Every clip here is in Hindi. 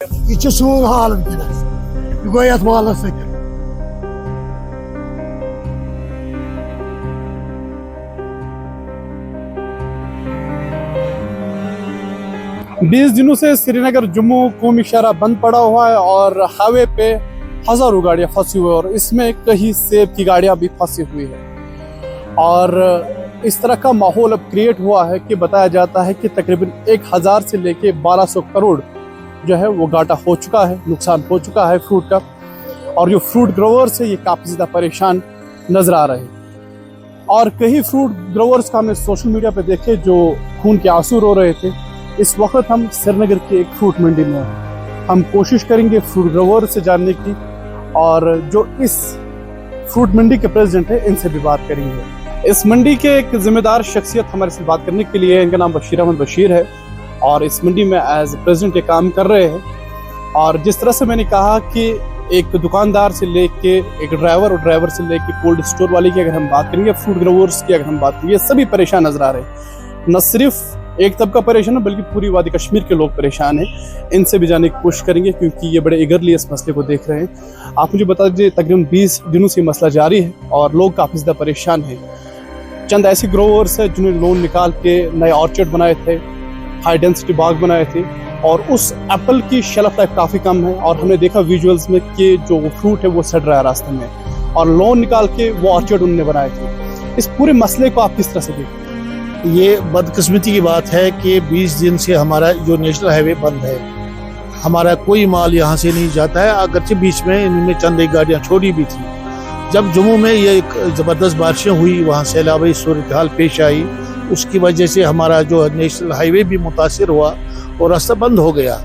ये सोन हाल वनकस गो ये मालस सत 20 दिनों से श्रीनगर जम्मू कौमी शहरा बंद पड़ा हुआ है और हाईवे पे हजारों गाड़ियां फंसी हुई है और इसमें कई सेब की गाड़ियां भी फंसी हुई है। और इस तरह का माहौल अब क्रिएट हुआ है कि बताया जाता है कि तकरीबन 1000 से लेके 1200 करोड़ जो है वो घाटा हो चुका है, नुकसान हो चुका है फ्रूट का। और जो फ्रूट ग्रोवर्स है ये काफ़ी ज़्यादा परेशान नजर आ रहे हैं। और कई फ्रूट ग्रोवर्स का हमने सोशल मीडिया पे देखे जो खून के आंसू रो रहे थे। इस वक्त हम श्रीनगर की एक फ्रूट मंडी में हैं। हम कोशिश करेंगे फ्रूट ग्रोवर से जानने की और जो इस फ्रूट मंडी के प्रेसिडेंट है इनसे भी बात करेंगे। इस मंडी के एक जिम्मेदार शख्सियत हमारे से बात करने के लिए, इनका नाम बशीर अहमद बशीर है और इस मंडी में एज प्रेसिडेंट ये काम कर रहे हैं। और जिस तरह से मैंने कहा कि एक दुकानदार से लेके एक ड्राइवर और ड्राइवर से लेके कोल्ड स्टोर वाले की अगर हम बात करेंगे, फ्रूट ग्रोवर्स की अगर हम बात करेंगे, सभी परेशान नजर आ रहे हैं। न सिर्फ एक तबका परेशान है बल्कि पूरी वादी कश्मीर के लोग परेशान हैं। इनसे भी जाने की कोशिश करेंगे क्योंकि ये बड़े ईगरली इस मसले को देख रहे हैं। आप मुझे बता दीजिए, तकरीबन 20 दिनों से मसला जारी है और लोग काफ़ी ज़्यादा परेशान हैं। चंद ऐसे ग्रोवर्स हैं जिन्होंने लोन निकाल के नए ऑर्चर्ड बनाए थे, हाई डेंसिटी बाग बनाए थे और उस एप्पल की शेल्फ लाइफ काफ़ी कम है। और हमने देखा विजुअल्स में कि जो वो फ्रूट है वो सड़ रहा है रास्ते में, और लोन निकाल के वो ऑर्चर्ड उन्होंने बनाए थे। इस पूरे मसले को आप किस तरह से देखते हैं? ये बदकिस्मती की बात है कि 20 दिन से हमारा जो नेशनल हाईवे बंद है, हमारा कोई माल यहाँ से नहीं जाता है। अगरचे बीच में इनमें चंद एक गाड़ियाँ छोड़ी भी थी। जब जम्मू में ये ज़बरदस्त बारिशें हुई, वहाँ सैलाबी सूरत हाल पेश आई, उसकी वजह से हमारा जो नेशनल हाईवे भी मुतासिर हुआ और रास्ता बंद हो गया।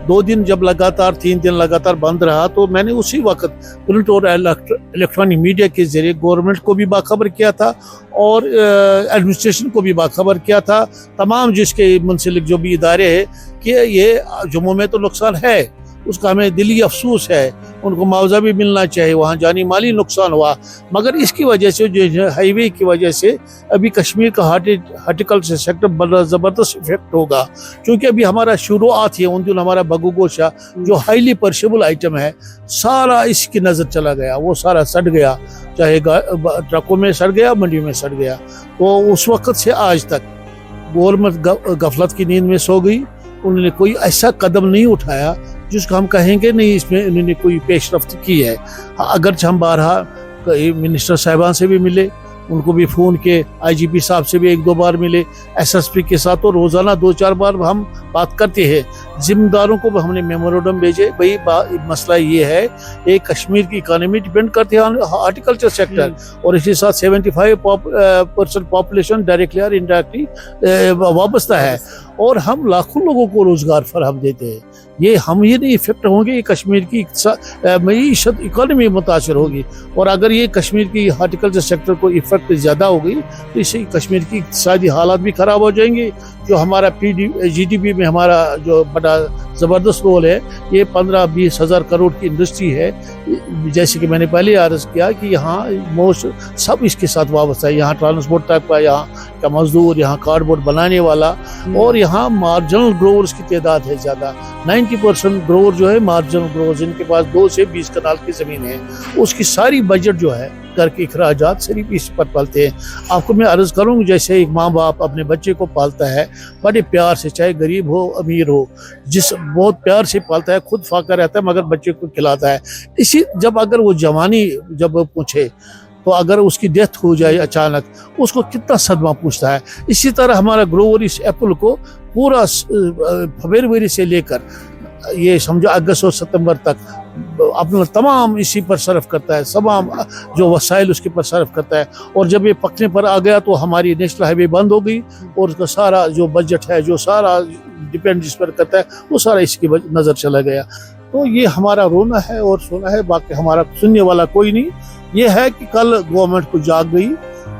2 दिन जब लगातार 3 दिन लगातार बंद रहा तो मैंने उसी वक्त प्रिंट और इलेक्ट्रॉनिक मीडिया के जरिए गवर्नमेंट को भी बाखबर किया था और एडमिनिस्ट्रेशन को भी बाखबर किया था, तमाम जिसके मुंसलिक जो भी इदारे हैं, कि ये जम्मू में तो नुकसान है, उसका हमें दिली अफसोस है, उनको मुआवजा भी मिलना चाहिए, वहाँ जानी माली नुकसान हुआ। मगर इसकी वजह से जो हाईवे की वजह से अभी कश्मीर का हार्टिकल्चर सेक्टर बड़ा ज़बरदस्त इफेक्ट होगा, क्योंकि अभी हमारा शुरुआत है। उन दिन हमारा बगू गोशा जो हाईली परशेबल आइटम है सारा इसकी नज़र चला गया, वो सारा सड़ गया, चाहे ट्रकों में सड़ गया, मंडी में सड़ गया। तो उस वक्त से आज तक गवर्नमेंट गफलत की नींद में सो गई। उन्होंने कोई ऐसा कदम नहीं उठाया जिसको हम कहेंगे नहीं इसमें उन्होंने कोई पेशरफ्त की है। अगरचे हम बारहा मिनिस्टर साहिबान से भी मिले, उनको भी फ़ोन के, आईजीपी साहब से भी 1-2 बार मिले, एसएसपी के साथ तो रोज़ाना 2-4 बार हम बात करते हैं। जिम्मेदारों को भी हमने मेमोरेंडम भेजे, भाई मसला ये है, एक कश्मीर की इकानमी डिपेंड करती है हार्टिकल्चर सेक्टर और इसके साथ 75% पॉपुलेशन डायरेक्टली और इनडायरेक्टली वाबस्ता है और हम लाखों लोगों को रोज़गार फराहम देते हैं। ये हम ये नहीं इफेक्ट होंगे, ये कश्मीर की मईशत इकॉनमी मुतासर होगी। और अगर ये कश्मीर की हार्टिकल्चर सेक्टर को इफेक्ट ज़्यादा होगी तो इससे कश्मीर की इक़्तिसादी हालात भी ख़राब हो जाएंगे। जो हमारा GDP में हमारा जो बड़ा ज़बरदस्त रोल है, ये 15-20 हज़ार करोड़ की इंडस्ट्री है। जैसे कि मैंने पहले अर्ज़ किया कि यहाँ मोस्ट सब इसके साथ वाबस्ता है। यहाँ ट्रांसपोर्ट टाइप का, यहाँ का मजदूर, यहाँ कार्डबोर्ड बनाने वाला, और यहाँ मार्जिनल ग्रोवर्स की तादाद है ज़्यादा। 90% ग्रोवर जो है मार्जिनल ग्रोवर, जिनके पास 2 से 20 कनाल की ज़मीन है, उसकी सारी बजट जो है घर के अखराजात सिर्फ इस पर पालते हैं। आपको मैं अर्ज़ करूँ, जैसे एक माँ बाप अपने बच्चे को पालता है बड़े प्यार से, चाहे गरीब हो अमीर हो, जिस बहुत प्यार से पालता है, खुद फाका रहता है मगर बच्चे को खिलाता है। इसी जब अगर वो जवानी जब पूछे तो अगर उसकी डेथ हो जाए अचानक, उसको कितना सदमा पूछता है। इसी तरह हमारा ग्रोवर इस एप्पल को पूरा फरवरी से लेकर ये समझो अगस्त और सितंबर तक अपना तमाम इसी पर सर्फ करता है, तमाम जो वसाइल उसके पर सर्फ करता है। और जब ये पकने पर आ गया तो हमारी नेशनल हाईवे बंद हो गई और उसका सारा जो बजट है, जो सारा डिपेंड जिस पर करता है, वो सारा इसकी नज़र चला गया। तो ये हमारा रोना है और सोना है, बाकी हमारा सुनने वाला कोई नहीं। ये है कि कल गवर्नमेंट को जाग गई,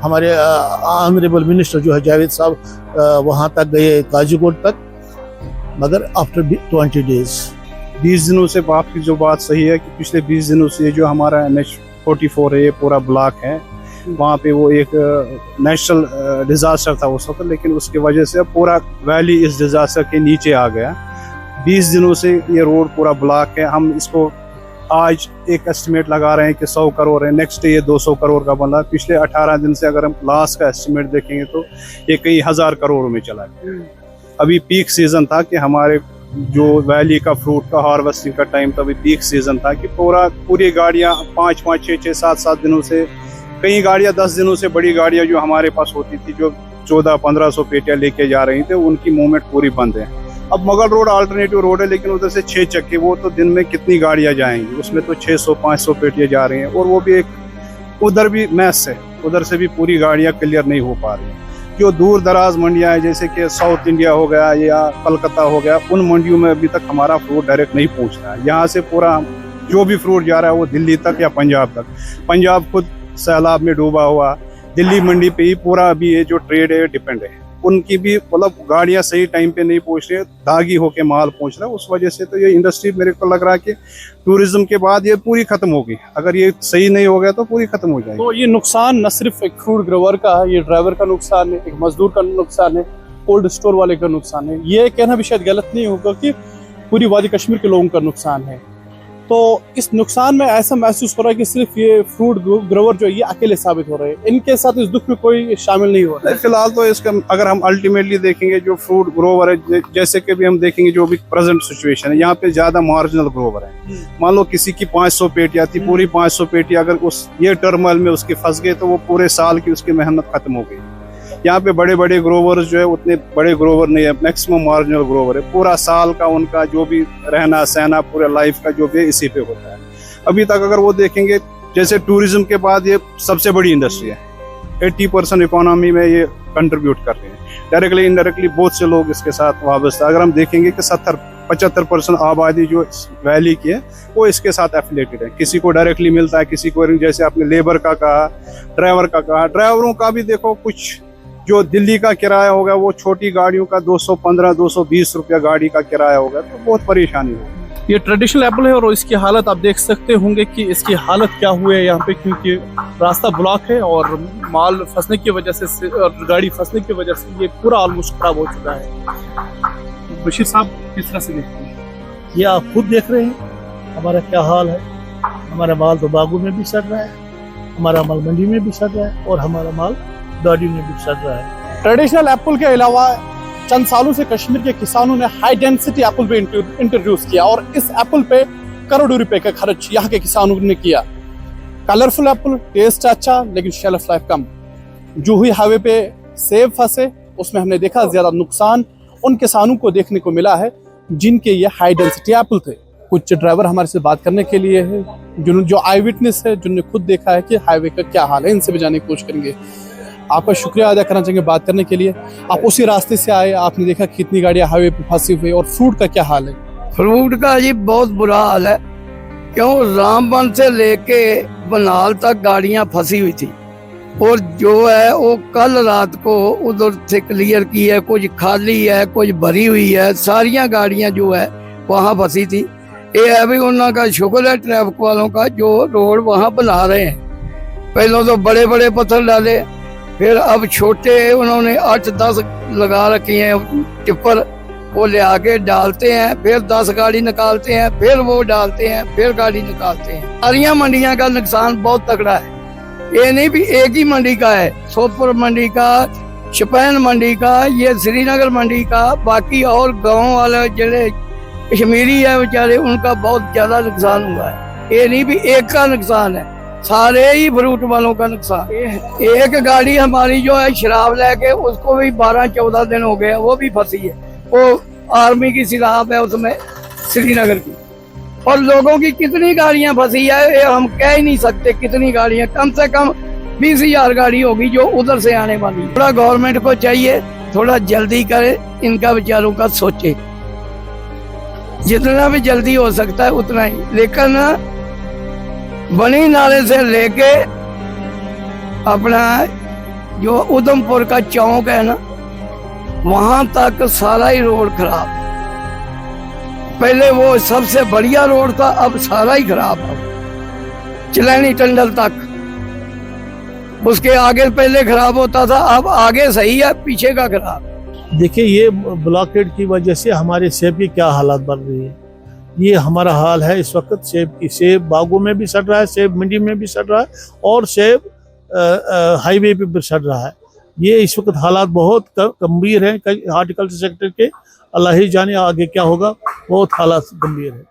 हमारे ऑनरेबल मिनिस्टर जो है जावेद साहब वहाँ तक गए, काजीकोट तक, मगर आफ्टर 20 डेज। 20 दिनों से आपकी जो बात सही है कि पिछले 20 दिनों से जो हमारा NH44 है, ये पूरा ब्लॉक है, वहाँ पे वो एक नेशनल डिज़ास्टर था उस वक्त, लेकिन उसकी वजह से पूरा वैली इस डिज़ास्टर के नीचे आ गया। 20 दिनों से ये रोड पूरा ब्लॉक है। हम इसको आज एक एस्टिमेट लगा रहे हैं कि 100 करोड़ है, नेक्स्ट डे ये 200 करोड़ का बना। पिछले 18 दिन से अगर हम लास्ट का एस्टिमेट देखेंगे तो ये कई हजार करोड़ में चला गया। अभी पीक सीजन था कि हमारे जो वैली का फ्रूट का हार्वेस्टिंग का टाइम था, अभी पीक सीजन था कि पूरी गाड़ियाँ 5-5, 6-6, 7-7 दिनों से, कई गाड़ियाँ 10 दिनों से, बड़ी गाड़ियाँ जो हमारे पास होती थी जो 1400-1500 पेटियाँ लेके जा रही थी, उनकी मूवमेंट पूरी बंद है। अब मुगल रोड अल्टरनेटिव रोड है, लेकिन उधर से 6 चक्के, वो तो दिन में कितनी गाड़ियाँ जाएंगी, उसमें तो 600-500 पेटियाँ जा रही हैं, और वो भी एक उधर भी मैस है, उधर से भी पूरी गाड़ियाँ क्लियर नहीं हो पा रही हैं। जो दूर दराज मंडियाँ हैं जैसे कि साउथ इंडिया हो गया या कलकत्ता हो गया, उन मंडियों में अभी तक हमारा फ्रूट डायरेक्ट नहीं पहुँच रहा है। यहाँ से पूरा जो भी फ्रूट जा रहा है वो दिल्ली तक या पंजाब तक। पंजाब खुद सैलाब में डूबा हुआ, दिल्ली मंडी पे ही पूरा अभी ये जो ट्रेड है डिपेंड है। उनकी भी मतलब गाड़ियां सही टाइम पे नहीं पहुंच रही है, दागी होके माल पहुंच रहा है। उस वजह से तो ये इंडस्ट्री मेरे को लग रहा है कि टूरिज्म के बाद ये पूरी खत्म होगी। अगर ये सही नहीं हो गया तो पूरी खत्म हो जाएगी। तो ये नुकसान न सिर्फ एक फ्रूट ग्रोवर का है, ये ड्राइवर का नुकसान है, एक मजदूर का नुकसान है, कोल्ड स्टोर वाले का नुकसान है। ये कहना भी शायद गलत नहीं होगा कि पूरी वादी कश्मीर के लोगों का नुकसान है। तो इस नुकसान में ऐसा महसूस हो रहा है कि सिर्फ ये फ्रूट ग्रोवर जो ये अकेले साबित हो रहे हैं, इनके साथ इस दुख में कोई शामिल नहीं हो रहा है। फिलहाल तो इसका अगर हम अल्टीमेटली देखेंगे जो फ्रूट ग्रोवर है, जैसे कि भी हम देखेंगे जो भी प्रेजेंट सिचुएशन है, यहाँ पे ज्यादा मार्जिनल ग्रोवर है। मान लो किसी की 500 पेटियां थी, पूरी 500 पेटियां अगर उस ये टर्मल में उसकी फंस गई तो वो पूरे साल की उसकी मेहनत खत्म हो गई। यहाँ पे बड़े बड़े ग्रोवर्स जो है उतने बड़े ग्रोवर नहीं है, मैक्सिमम मार्जिनल ग्रोवर है। पूरा साल का उनका जो भी रहना सहना पूरे लाइफ का जो भी है इसी पे होता है। अभी तक अगर वो देखेंगे, जैसे टूरिज्म के बाद ये सबसे बड़ी इंडस्ट्री है, 80% इकोनॉमी में ये कंट्रीब्यूट कर रहे हैं। डायरेक्टली इनडायरेक्टली बहुत से लोग इसके साथ वाबस्ता। अगर हम देखेंगे कि 70-75% आबादी जो वैली की है वो इसके साथ एफिलेटेड है। किसी को डायरेक्टली मिलता है, किसी को, जैसे आपने लेबर का कहा, ड्राइवर का कहा। ड्राइवरों का भी देखो, कुछ जो दिल्ली का किराया होगा वो छोटी गाड़ियों का 215-220 रुपया गाड़ी का किराया होगा, तो बहुत परेशानी होगी। ये ट्रेडिशनल एप्पल है और इसकी हालत आप देख सकते होंगे कि इसकी हालत क्या हुई है यहाँ पे, क्योंकि रास्ता ब्लॉक है और माल फंसने की वजह से और गाड़ी फंसने की वजह से ये पूरा ऑलमोस्ट खराब हो चुका है। बशीर साहब किस तरह से देखते हैं? ये आप खुद देख रहे हैं हमारा क्या हाल है। हमारा माल तो बागों में भी सड़ रहा है, हमारा माल मंडी में भी सड़ रहा है, और हमारा माल गाड़ी में भी सड़ रहा है। ट्रेडिशनल एप्पल के अलावा चंद सालों से कश्मीर के किसानों ने हाई डेंसिटी एप्पल पे इंट्रोड्यूस किया और इस एप्पल पे करोड़ों रुपए का खर्च यहाँ के किसानों ने किया। कलरफुल एप्पल, टेस्ट अच्छा, लेकिन शेल्फ लाइफ कम। जो हुई हाईवे पे सेब फंसे, उसमें हमने देखा ज्यादा नुकसान उन किसानों को देखने को मिला है जिनके ये हाई डेंसिटी एप्पल थे। कुछ ड्राइवर हमारे से बात करने के लिए है, जो आई विटनेस है, जिन्होंने खुद देखा है कि हाईवे का क्या हाल है। इनसे भी जानने की कोशिश करेंगे। आपका शुक्रिया अदा करना चाहेंगे बात करने के लिए। आप उसी रास्ते से आए, आपने देखा कितनी गाड़ियां हाईवे पे फंसी हुई, और फ्रूट का क्या हाल है? फ्रूट का जी बहुत बुरा हाल है, क्यों रामबन से लेके बनाल तक गाड़ियां फंसी हुई थी, और जो है वो कल रात को उधर से क्लियर की है, कुछ खाली है कुछ भरी हुई है, सारियां गाड़ियां जो है वहाँ फंसी थी। ये अभी उनका शुक्र है ट्रैफिक वालों का, जो रोड वहाँ बना रहे हैं। पहले तो बड़े बड़े पत्थर डाले, फिर अब छोटे उन्होंने 8-10 लगा रखी हैं टिप्पर, वो ले आके डालते हैं, फिर 10 गाड़ी निकालते हैं, फिर वो डालते हैं, फिर गाड़ी निकालते हैं। सारियां मंडियां का नुकसान बहुत तगड़ा है। ये नहीं भी एक ही मंडी का है, सोदपुर मंडी का, शपैन मंडी का, ये श्रीनगर मंडी का, बाकी और गाँव वाले जिले कश्मीरी है बेचारे, उनका बहुत ज्यादा नुकसान हुआ है। ये नहीं भी एक का नुकसान है, सारे ही फ्रूट वालों का नुकसान। एक गाड़ी हमारी जो है शराब लेके, उसको भी 12-14 दिन हो गए, वो भी फंसी है। वो आर्मी की शराब है उसमें, श्रीनगर की। और लोगों की कितनी गाड़ियां फंसी है ये हम कह ही नहीं सकते। कितनी गाड़ियां, कम से कम 20,000 गाड़ी होगी जो उधर से आने वाली। थोड़ा गवर्नमेंट को चाहिए थोड़ा जल्दी करे, इनका बेचारों का सोचे, जितना भी जल्दी हो सकता है उतना ही। लेकिन बनी नाले से लेके अपना जो उधमपुर का चौक है ना, वहां तक सारा ही रोड खराब। पहले वो सबसे बढ़िया रोड था, अब सारा ही खराब है। चिलैनी टंडल तक, उसके आगे पहले खराब होता था, अब आगे सही है, पीछे का खराब। देखिए, ये ब्लॉकेड की वजह से हमारे सेब की क्या हालात बन रही है। ये हमारा हाल है इस वक्त सेब की। सेब बागों में भी सड़ रहा है, सेब मंडी में भी सड़ रहा है, और सेब हाईवे पे भी सड़ रहा है। ये इस वक्त हालात बहुत गंभीर हैं हॉर्टिकल्चर सेक्टर के। अल्लाह ही जाने आगे क्या होगा, बहुत हालात गंभीर है।